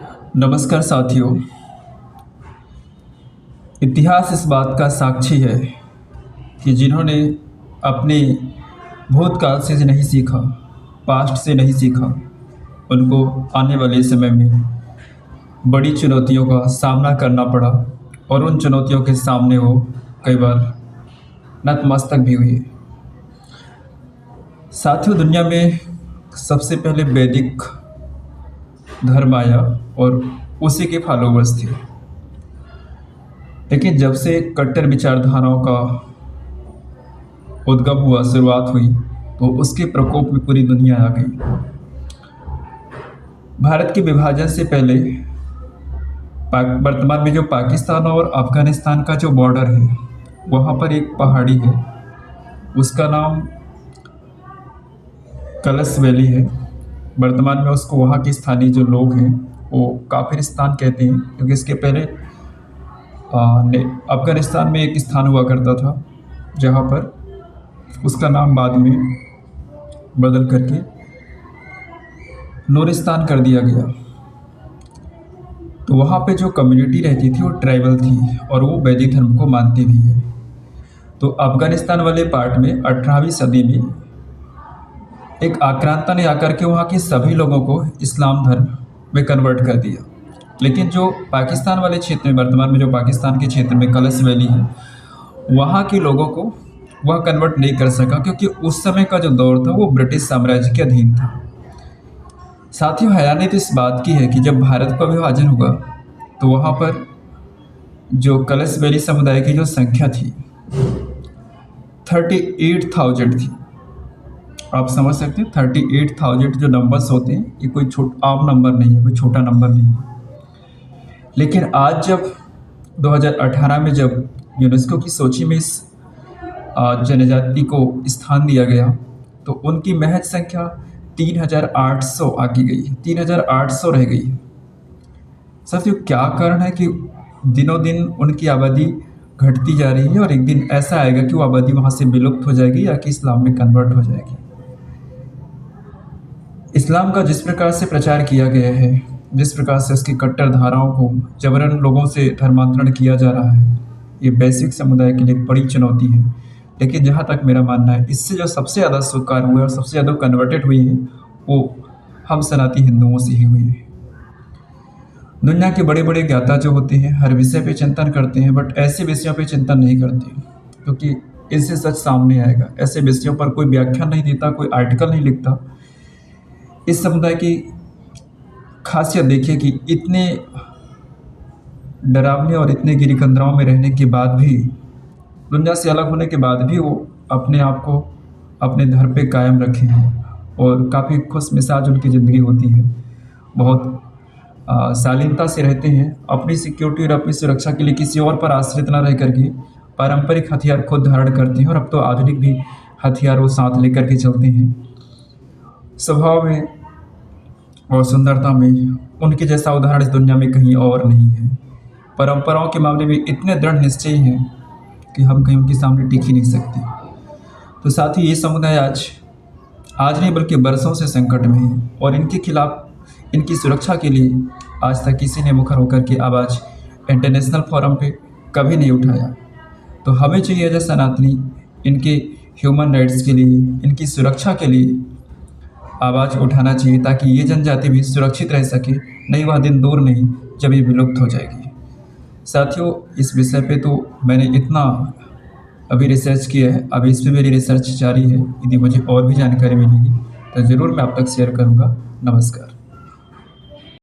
नमस्कार साथियों। इतिहास इस बात का साक्षी है कि जिन्होंने अपने भूतकाल से नहीं सीखा, पास्ट से नहीं सीखा, उनको आने वाले समय में बड़ी चुनौतियों का सामना करना पड़ा और उन चुनौतियों के सामने वो कई बार नतमस्तक भी हुए। साथियों, दुनिया में सबसे पहले वैदिक धर्म आया और उसी के फॉलोवर्स थे। लेकिन जब से कट्टर विचारधाराओं का उद्गम हुआ, शुरुआत हुई, तो उसके प्रकोप में पूरी दुनिया आ गई। भारत के विभाजन से पहले वर्तमान में जो पाकिस्तान और अफगानिस्तान का जो बॉर्डर है, वहाँ पर एक पहाड़ी है, उसका नाम कलश वैली है। वर्तमान में उसको वहाँ के स्थानीय जो लोग हैं वो काफिरिस्तान कहते हैं, क्योंकि इसके पहले अफगानिस्तान में एक स्थान हुआ करता था जहाँ पर उसका नाम बाद में बदल करके नूरिस्तान कर दिया गया। तो वहाँ पे जो कम्युनिटी रहती थी वो ट्राइबल थी और वो वैदिक धर्म को मानती भी है। तो अफगानिस्तान वाले पार्ट में 18वीं सदी में एक आक्रांता ने आकर के वहाँ के सभी लोगों को इस्लाम धर्म में कन्वर्ट कर दिया। लेकिन जो पाकिस्तान वाले क्षेत्र में, वर्तमान में जो पाकिस्तान के क्षेत्र में कलश वैली है, वहाँ के लोगों को वह कन्वर्ट नहीं कर सका, क्योंकि उस समय का जो दौर था वो ब्रिटिश साम्राज्य के अधीन था। साथियों, हैरानियत इस बात की है कि जब भारत का विभाजन हुआ तो वहाँ पर जो कलश वैली समुदाय की जो संख्या थी 38,000 थी। आप समझ सकते हैं 38,000 जो नंबर्स होते हैं, ये कोई आम नंबर नहीं है, कोई छोटा नंबर नहीं है। लेकिन आज जब 2018 में जब यूनेस्को की सूची में इस जनजाति को स्थान दिया गया, तो उनकी महज संख्या 3,800 आकी गई है, 3,800 रह गई है। साथियों, क्या कारण है कि दिनों दिन उनकी आबादी घटती जा रही है और एक दिन ऐसा आएगा कि वो आबादी वहाँ से विलुप्त हो जाएगी या कि इस्लाम में कन्वर्ट हो जाएगी। इस्लाम का जिस प्रकार से प्रचार किया गया है, जिस प्रकार से उसकी कट्टर धाराओं को जबरन लोगों से धर्मांतरण किया जा रहा है, ये वैश्विक समुदाय के लिए बड़ी चुनौती है। लेकिन जहाँ तक मेरा मानना है, इससे जो सबसे ज़्यादा स्वीकार हुए और सबसे ज़्यादा कन्वर्टेड हुई है वो हम सनातनी हिंदुओं से ही हुई है। दुनिया के बड़े बड़े ज्ञाता जो होते हैं हर विषय पे चिंतन करते हैं, बट ऐसे विषयों पे चिंतन नहीं करते, क्योंकि इससे सच सामने आएगा। ऐसे विषयों पर कोई व्याख्यान नहीं देता, कोई आर्टिकल नहीं लिखता। इस समुदाय की खासियत देखिए कि इतने डरावने और इतने गिरिकंदराओं में रहने के बाद भी, दुनिया से अलग होने के बाद भी वो अपने आप को अपने धर्म पे कायम रखे हैं और काफ़ी खुश मिजाज उनकी ज़िंदगी होती है। बहुत शालीनता से रहते हैं। अपनी सिक्योरिटी और अपनी सुरक्षा के लिए किसी और पर आश्रित न रह करके पारंपरिक हथियार खुद धारण करते हैं और अब तो आधुनिक भी हथियार वो साथ लेकर के चलते हैं। स्वभाव में और सुंदरता में उनके जैसा उदाहरण इस दुनिया में कहीं और नहीं है। परंपराओं के मामले में इतने दृढ़ निश्चयी हैं कि हम कहीं उनके सामने टिक ही नहीं सकते। तो साथ ही ये समुदाय आज नहीं बल्कि बरसों से संकट में है और इनके खिलाफ, इनकी सुरक्षा के लिए आज तक किसी ने मुखर होकर के आवाज़ इंटरनेशनल फोरम पे कभी नहीं उठाया। तो हमें चाहिए एज सनातनी इनके ह्यूमन राइट्स के लिए, इनकी सुरक्षा के लिए आवाज़ उठाना चाहिए, ताकि ये जनजाति भी सुरक्षित रह सके। नहीं, वह दिन दूर नहीं जब ये विलुप्त हो जाएगी। साथियों, इस विषय पे तो मैंने इतना अभी रिसर्च किया है, अभी इस पर मेरी रिसर्च जारी है। यदि मुझे और भी जानकारी मिलेगी तो ज़रूर मैं आप तक शेयर करूँगा। नमस्कार।